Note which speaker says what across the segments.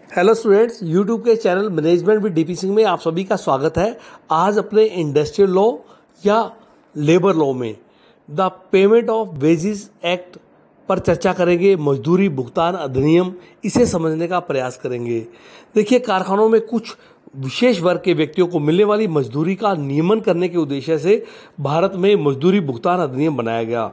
Speaker 1: Hello students, YouTube के channel management with DP Singh में आप सभी का स्वागत है। आज अपने इंडस्ट्रियल लॉ या लेबर लॉ में the payment of wages act पर चर्चा करेंगे। मजदूरी भुगतान अधिनियम, इसे समझने का प्रयास करेंगे। देखिए, कारखानों में कुछ विशेष वर्ग के व्यक्तियों को मिलने वाली मजदूरी का नियमन करने के उद्देश्य से भारत में मजदूरी भुगतान अधिनियम बनाया गया।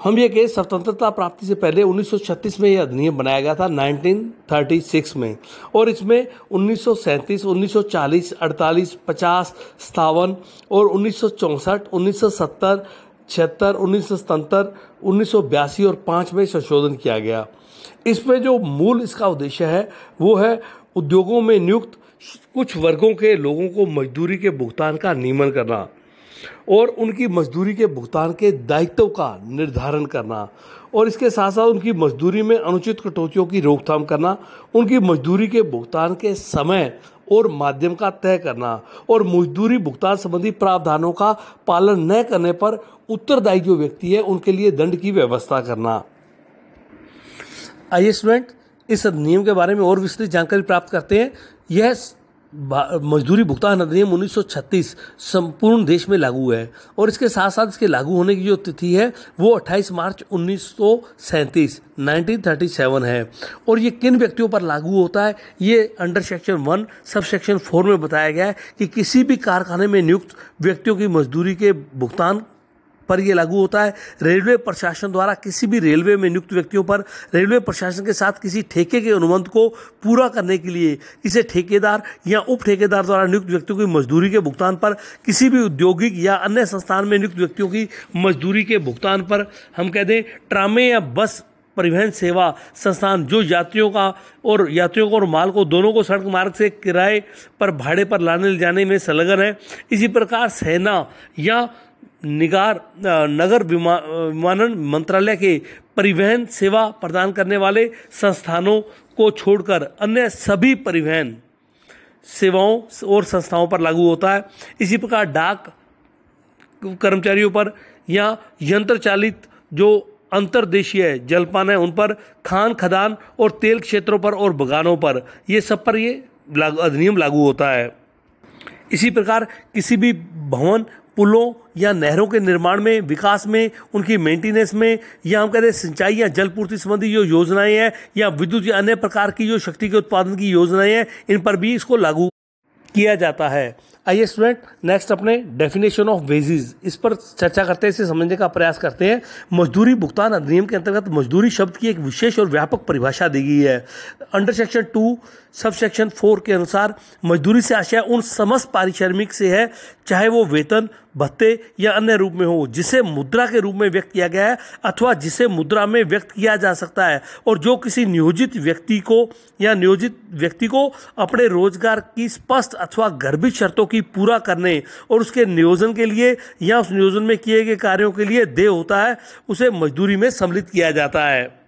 Speaker 1: हम ये कहें, स्वतंत्रता प्राप्ति से पहले 1936 में यह अधिनियम बनाया गया था, 1936 में। और इसमें 1937, 1940, 48, 50, 57 और 1964, 1970, 76, 1977, 1982 और 5 में संशोधन किया गया। इसमें जो मूल इसका उद्देश्य है वो है उद्योगों में नियुक्त कुछ वर्गों के लोगों को मजदूरी के भुगतान का नियमन करना और उनकी मजदूरी के भुगतान के दायित्व का निर्धारण करना, और इसके साथ साथ उनकी मजदूरी में अनुचित कटौतियों की रोकथाम करना, उनकी मजदूरी के भुगतान के समय और माध्यम का तय करना, और मजदूरी भुगतान संबंधी प्रावधानों का पालन न करने पर उत्तरदायी जो व्यक्ति है उनके लिए दंड की व्यवस्था करना। आइए स्टूडेंट, इस अधिनियम के बारे में और विस्तृत जानकारी प्राप्त करते हैं। यह मजदूरी भुगतान अधिनियम 1936 संपूर्ण देश में लागू है, और इसके साथ साथ इसके लागू होने की जो तिथि है वो 28 मार्च 1937 है। और ये किन व्यक्तियों पर लागू होता है, ये अंडर सेक्शन 1 सब सेक्शन 4 में बताया गया है कि किसी भी कारखाने में नियुक्त व्यक्तियों की मजदूरी के भुगतान पर यह लागू होता है। रेलवे प्रशासन द्वारा किसी भी रेलवे में नियुक्त व्यक्तियों पर रेलवे प्रशासन के साथ किसी ठेके के अनुबंध को पूरा करने के लिए किसी ठेकेदार या उप ठेकेदार द्वारा नियुक्त व्यक्तियों की मजदूरी के भुगतान पर, किसी भी औद्योगिक या अन्य संस्थान में नियुक्त व्यक्तियों की मजदूरी के भुगतान पर, हम कह दें ट्रामे या बस परिवहन सेवा संस्थान जो यात्रियों को और माल को दोनों को सड़क मार्ग से किराए पर भाड़े पर लाने ले जाने में संलग्न है। इसी प्रकार सेना या नगर विमानन मंत्रालय के परिवहन सेवा प्रदान करने वाले संस्थानों को छोड़कर अन्य सभी परिवहन सेवाओं और संस्थाओं पर लागू होता है। इसी प्रकार डाक कर्मचारियों पर या यंत्र चालित जो अंतर्देशीय जलपान है उन पर, खान खदान और तेल क्षेत्रों पर और बगानों पर, ये सब पर ये अधिनियम लागू होता है। इसी प्रकार किसी भी भवन, पुलों या नहरों के निर्माण में, विकास में, उनकी मेंटेनेंस में, या हम कहते हैं सिंचाई या जलपूर्ति संबंधी जो योजनाएं हैं या विद्युत या अन्य प्रकार की जो शक्ति के उत्पादन की योजनाएं हैं, इन पर भी इसको लागू किया जाता है। आइए स्टूडेंट, नेक्स्ट अपने डेफिनेशन ऑफ वेजेस इस पर चर्चा करते हैं, इसे समझने का प्रयास करते हैं। मजदूरी भुगतान अधिनियम के अंतर्गत मजदूरी शब्द की एक विशेष और व्यापक परिभाषा दी गई है। अंडर सेक्शन 2 सब सेक्शन 4 के अनुसार मजदूरी से आशय उन समस्त पारिश्रमिक से है, चाहे वो वेतन, भत्ते या अन्य रूप में हो, जिसे मुद्रा के रूप में व्यक्त किया गया है अथवा जिसे मुद्रा में व्यक्त किया जा सकता है, और जो किसी नियोजित व्यक्ति को अपने रोजगार की स्पष्ट अथवा गर्भित शर्तों की पूरा करने और उसके नियोजन के लिए या उस नियोजन में किए गए कार्यों के लिए देय होता है, उसे मजदूरी में सम्मिलित किया जाता है।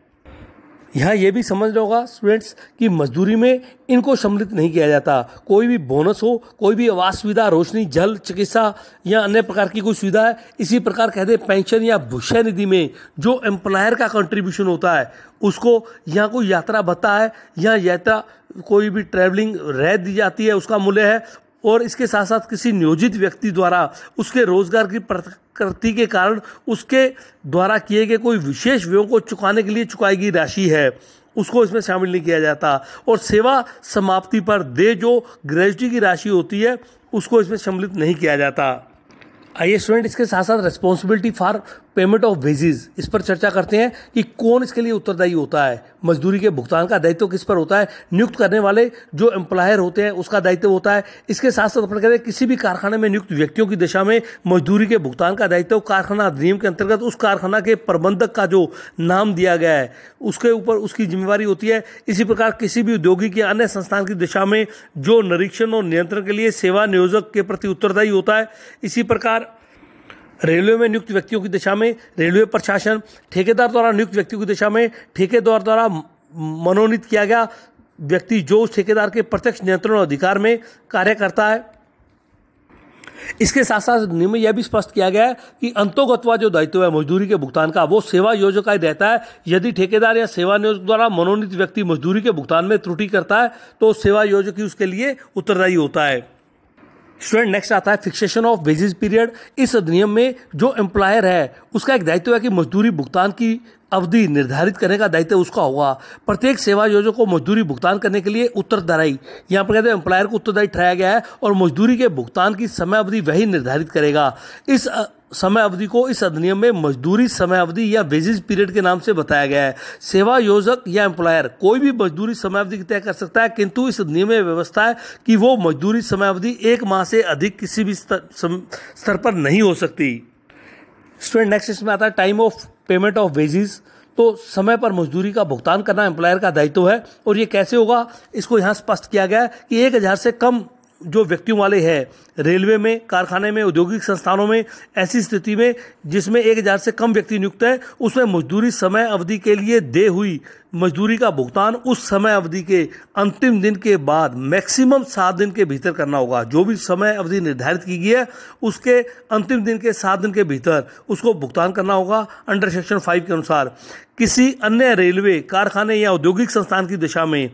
Speaker 1: यहाँ ये भी समझ लो होगा स्टूडेंट्स कि मजदूरी में इनको सम्मिलित नहीं किया जाता। कोई भी बोनस हो, कोई भी आवास सुविधा, रोशनी, जल, चिकित्सा या अन्य प्रकार की कोई सुविधा है, इसी प्रकार कह दे पेंशन या भविष्य निधि में जो एम्प्लॉयर का कंट्रीब्यूशन होता है उसको, यहाँ कोई यात्रा भत्ता है या यात्रा कोई भी ट्रैवलिंग रह दी जाती है उसका मूल्य है, और इसके साथ साथ किसी नियोजित व्यक्ति द्वारा उसके रोजगार की प्रकृति के कारण उसके द्वारा किए गए कोई विशेष व्ययों को चुकाने के लिए चुकाई गई राशि है, उसको इसमें शामिल नहीं किया जाता। और सेवा समाप्ति पर देय जो ग्रेजुटी की राशि होती है उसको इसमें सम्मिलित नहीं किया जाता। आइए स्टूडेंट, इसके साथ साथ responsibility for payment of wages इस पर चर्चा करते हैं कि कौन इसके लिए उत्तरदायी होता है। मजदूरी के भुगतान का दायित्व किस पर होता है? नियुक्त करने वाले जो एम्प्लॉयर होते हैं उसका दायित्व होता है। इसके साथ साथ अपन कहते हैं किसी भी कारखाने में नियुक्त व्यक्तियों की दिशा में मजदूरी के भुगतान का दायित्व कारखाना अधिनियम के अंतर्गत उस कारखाना के प्रबंधक का जो नाम दिया गया है उसके ऊपर उसकी जिम्मेवारी होती है। इसी प्रकार किसी भी औद्योगिक या अन्य संस्थान की दिशा में जो निरीक्षण और नियंत्रण के लिए सेवा नियोजक के प्रति उत्तरदायी होता है। इसी प्रकार रेलवे में नियुक्त व्यक्तियों की दिशा में रेलवे प्रशासन, ठेकेदार द्वारा नियुक्त व्यक्तियों की दिशा में ठेकेदार द्वारा मनोनीत किया गया व्यक्ति जो उस ठेकेदार के प्रत्यक्ष नियंत्रण और अधिकार में कार्य करता है। इसके साथ साथ नियम में यह भी स्पष्ट किया गया है कि अंतोगत्वा जो दायित्व है मजदूरी के भुगतान का वो सेवा योजक का ही रहता है। यदि ठेकेदार या सेवा नियोजक द्वारा मनोनीत व्यक्ति मजदूरी के भुगतान में त्रुटि करता है तो सेवा योजक ही उसके लिए उत्तरदायी होता है। स्टूडेंट नेक्स्ट आता है फिक्सेशन ऑफ वेजेस पीरियड। इस अधिनियम में जो एम्प्लॉयर है उसका एक दायित्व है कि मजदूरी भुगतान की अवधि निर्धारित करने का दायित्व उसका होगा। प्रत्येक सेवा योजक को मजदूरी भुगतान करने के लिए उत्तरदायी, यहाँ पर कहते हैं एम्प्लॉयर को उत्तरदायी ठहराया गया है और मजदूरी के भुगतान की समय अवधि वही निर्धारित करेगा। इस समय अवधि को इस अधिनियम में मजदूरी समय अवधि या वेजेस पीरियड के नाम से बताया गया है। सेवा योजक या एम्प्लॉयर कोई भी मजदूरी समय अवधि तय कर सकता है, किंतु इस अधिनियम में व्यवस्था है कि वो मजदूरी समय अवधि 1 माह से अधिक किसी भी स्तर पर नहीं हो सकती। स्टूडेंट नेक्स्ट इसमें आता है time of payment of wages. तो समय पर मजदूरी का भुगतान करना एम्प्लॉयर का दायित्व है और ये कैसे होगा इसको यहाँ स्पष्ट किया गया है कि 1000 से कम जो व्यक्तियों वाले हैं रेलवे में, कारखाने में, औद्योगिक संस्थानों में, ऐसी स्थिति में जिसमें 1000 से कम व्यक्ति नियुक्त है उसमें मजदूरी समय अवधि के लिए दे हुई मजदूरी का भुगतान उस समय अवधि के अंतिम दिन के बाद मैक्सिमम 7 दिन के भीतर करना होगा। जो भी समय अवधि निर्धारित की गई है उसके अंतिम दिन के 7 दिन के भीतर उसको भुगतान करना होगा अंडर सेक्शन 5 के अनुसार। किसी अन्य रेलवे, कारखाने या औद्योगिक संस्थान की दिशा में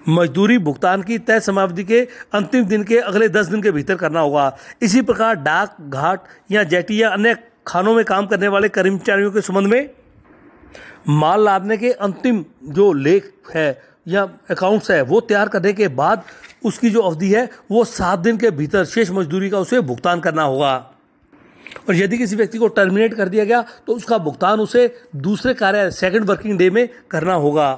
Speaker 1: मजदूरी भुगतान की तय समावधि के अंतिम दिन के अगले 10 दिन के भीतर करना होगा। इसी प्रकार डाक, घाट या जेटी या अन्य खानों में काम करने वाले कर्मचारियों के संबंध में माल लादने के अंतिम जो लेख है या अकाउंट्स है वो तैयार करने के बाद उसकी जो अवधि है वो 7 दिन के भीतर शेष मजदूरी का उसे भुगतान करना होगा। और यदि किसी व्यक्ति को टर्मिनेट कर दिया गया तो उसका भुगतान उसे दूसरे कार्य सेकंड वर्किंग डे में करना होगा।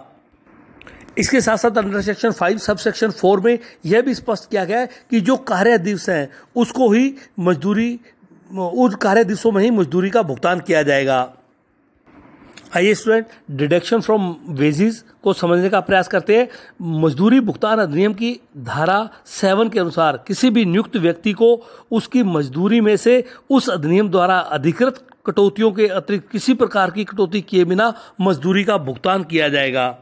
Speaker 1: इसके साथ साथ अंडर सेक्शन 5 सब सेक्शन 4 में यह भी स्पष्ट किया गया है कि जो कार्य दिवस हैं उसको ही मजदूरी, उस कार्य दिवसों में ही मजदूरी का भुगतान किया जाएगा। आइए स्टूडेंट डिडक्शन फ्रॉम वेजेस को समझने का प्रयास करते हैं। मजदूरी भुगतान अधिनियम की धारा 7 के अनुसार किसी भी नियुक्त व्यक्ति को उसकी मजदूरी में से उस अधिनियम द्वारा अधिकृत कटौतियों के अतिरिक्त किसी प्रकार की कटौती किए बिना मजदूरी का भुगतान किया जाएगा।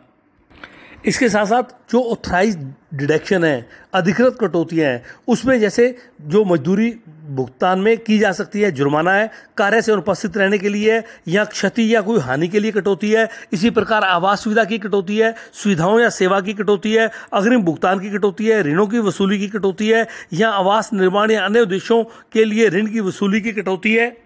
Speaker 1: इसके साथ साथ जो ऑथराइज्ड डिडक्शन है, अधिकृत कटौतियाँ हैं, उसमें जैसे जो मजदूरी भुगतान में की जा सकती है जुर्माना है, कार्य से अनुपस्थित रहने के लिए या क्षति या कोई हानि के लिए कटौती है। इसी प्रकार आवास सुविधा की कटौती है, सुविधाओं या सेवा की कटौती है, अग्रिम भुगतान की कटौती है, ऋणों की वसूली की कटौती है या आवास निर्माण या अन्य उद्देश्यों के लिए ऋण की वसूली की कटौती है,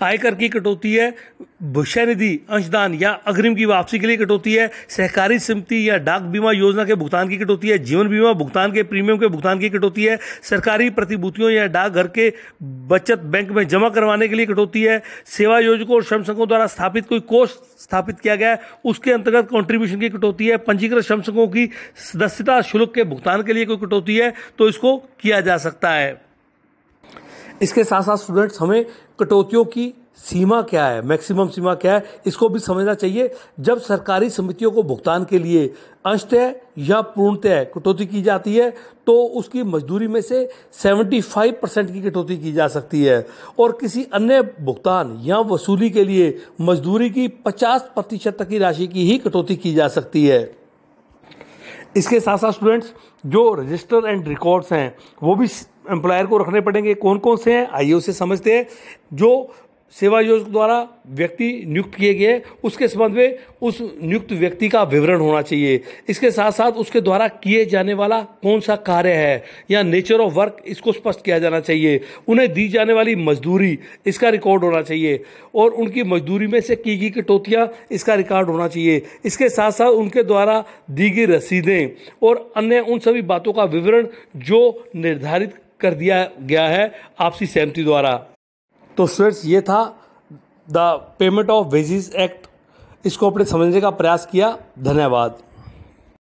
Speaker 1: आयकर की कटौती है, भविष्य निधि अंशदान या अग्रिम की वापसी के लिए कटौती है, सहकारी समिति या डाक बीमा योजना के भुगतान की कटौती है, जीवन बीमा भुगतान के प्रीमियम के भुगतान की कटौती है, सरकारी प्रतिभूतियों या डाकघर के बचत बैंक में जमा करवाने के लिए कटौती है, सेवा योजकों और श्रम संघों द्वारा स्थापित कोई कोष स्थापित किया गया है उसके अंतर्गत कॉन्ट्रीब्यूशन की कटौती है, पंजीकृत श्रम संघों की सदस्यता शुल्क के भुगतान के लिए कोई कटौती है तो इसको किया जा सकता है। इसके साथ साथ स्टूडेंट्स हमें कटौतियों की सीमा क्या है, मैक्सिमम सीमा क्या है, इसको भी समझना चाहिए। जब सरकारी समितियों को भुगतान के लिए अंशतः या पूर्णतः कटौती की जाती है तो उसकी मजदूरी में से 75% की कटौती की जा सकती है और किसी अन्य भुगतान या वसूली के लिए मजदूरी की 50% तक की राशि की ही कटौती की जा सकती है। इसके साथ साथ स्टूडेंट्स जो रजिस्टर एंड रिकॉर्ड्स हैं वो भी एम्प्लॉयर को रखने पड़ेंगे। कौन कौन से हैं आइए उसे समझते हैं। जो सेवा योजक द्वारा व्यक्ति नियुक्त किए गए उसके संबंध में उस नियुक्त व्यक्ति का विवरण होना चाहिए। इसके साथ साथ उसके द्वारा किए जाने वाला कौन सा कार्य है या नेचर ऑफ वर्क इसको स्पष्ट किया जाना चाहिए। उन्हें दी जाने वाली मजदूरी इसका रिकॉर्ड होना चाहिए और उनकी मजदूरी में से की गई कटौतियाँ इसका रिकॉर्ड होना चाहिए। इसके साथ साथ उनके द्वारा दी गई रसीदें और अन्य उन सभी बातों का विवरण जो निर्धारित कर दिया गया है आपसी सहमति द्वारा। तो स्टूडेंट्स ये था the payment of wages act, इसको अपने समझने का प्रयास किया। धन्यवाद।